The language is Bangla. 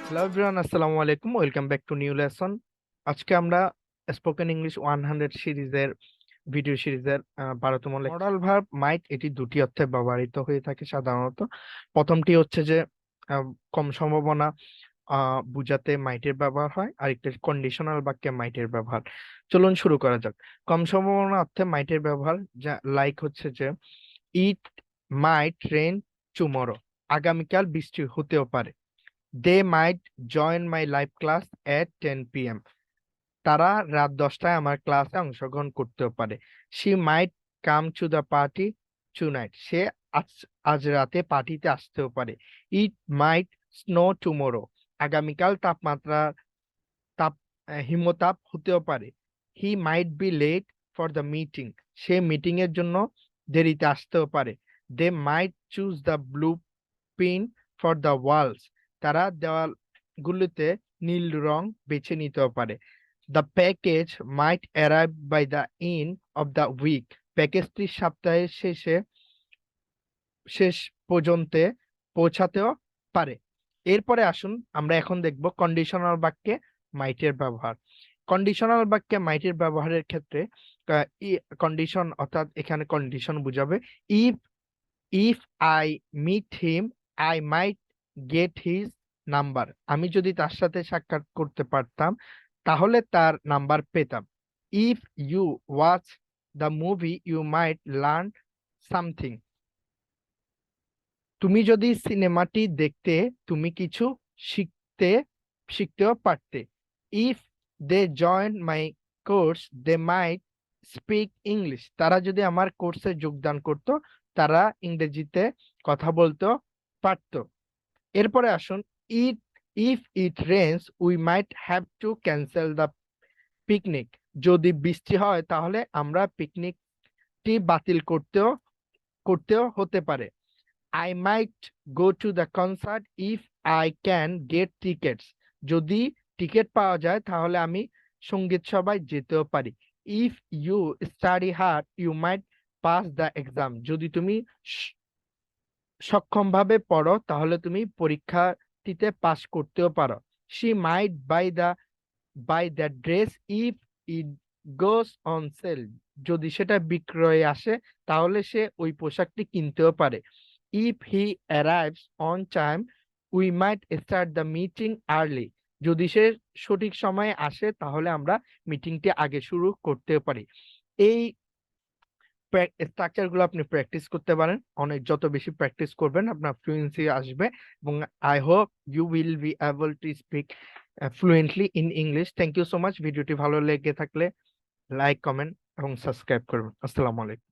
হ্যালো এভরিওয়ান, আসসালামু আলাইকুম। Welcome back to new lesson. আজকে আমরা স্পোকেন ইংলিশ 100 সিরিজের ভিডিও সিরিজের 12তম মডাল ভার্ব মাইট, এটি দুটি অর্থে ব্যবহৃত হয়ে থাকে সাধারণত। প্রথমটি হচ্ছে যে আহ, কম সম্ভাবনা বুঝাতে মাইটের ব্যবহার হয়, আরেকটি কন্ডিশনাল বাক্যে মাইটের ব্যবহার। চলুন শুরু করা যাক। কম সম্ভাবনা অর্থে মাইটের ব্যবহার, যা লাইক হচ্ছে যে ইট মাইট রেন টুমরো, আগামীকাল বৃষ্টি হতেও পারে। They might join my live class at 10 p.m. তারা রাত 10টায় আমার ক্লাসে অংশগ্রহণ করতেও পারে। She might come to the party tonight. সে আজ আজ রাতে পার্টিতে আসতেও পারে। It might snow tomorrow. আগামীকাল তাপ হিমতাপ হতেও পারে। He might be late for the meeting. Say meeting এর জন্য দেরিতে আসতেও পারে। They might choose the blue pin for the walls. তারা দেওয়ালগুলোতে নীল রং বেছে নিতেও পারে। The package might arrive by the end of the week. প্যাকেজটি সপ্তাহের শেষ পর্যন্ত পৌঁছাতেও পারে। এরপরে আসুন আমরা এখন দেখব কন্ডিশনাল বাক্যে মাইটের ব্যবহার। কন্ডিশনাল বাক্যে মাইটের ব্যবহারের ক্ষেত্রে কন্ডিশন, অর্থাৎ এখানে কন্ডিশন বুঝাবে if if I meet him I might get his number. আমি যদি তার সাথে সাক্ষাৎ করতে পারতাম তাহলে তার নাম্বার পেতাম। If you watch the movie you might learn something. তুমি যদি সিনেমাটি দেখতে তুমি কিছু শিখতে শিখতেও পারতে। If they join my course they might speak English. তারা যদি আমার কোর্সে যোগদান করত তারা ইংরেজিতে কথা বলতে পারত। এরপরে আসুন it if it Reigns we might have to cancel the picnic. যদি বৃষ্টি হয় তাহলে আমরা পিকনিকটি বাতিল করতেও হতে পারে। I might go to the concert if I can get tickets. যদি টিকিট পাওয়া যায় তাহলে আমি সঙ্গীত সভায় যেতেও পারি। If you study hard, you might pass the exam. যদি তুমি সক্ষমভাবে পড়ো তাহলে তুমি পরীক্ষাটিতে পাস করতেও পারো। She might buy the dress if it goes on sale. যদি সেটা বিক্রয়ে আসে তাহলে সে ওই পোশাকটি কিনতেও পারে। If he arrives on time, we might start the meeting early. যদি সে সঠিক সময়ে আসে তাহলে আমরা মিটিংটি আগে শুরু করতে পারি। এই স্ট্রাকচার গুলো আপনি প্র্যাকটিস করতে পারেন। যত বেশি প্র্যাকটিস করবেন আপনার ফ্লুয়েন্সি আসবে, এবং I hope you will be able to speak fluently in English. Thank you so much. ভিডিওটি ভালো লেগে থাকলে লাইক, কমেন্ট এবং সাবস্ক্রাইব করবেন। আসসালামু আলাইকুম।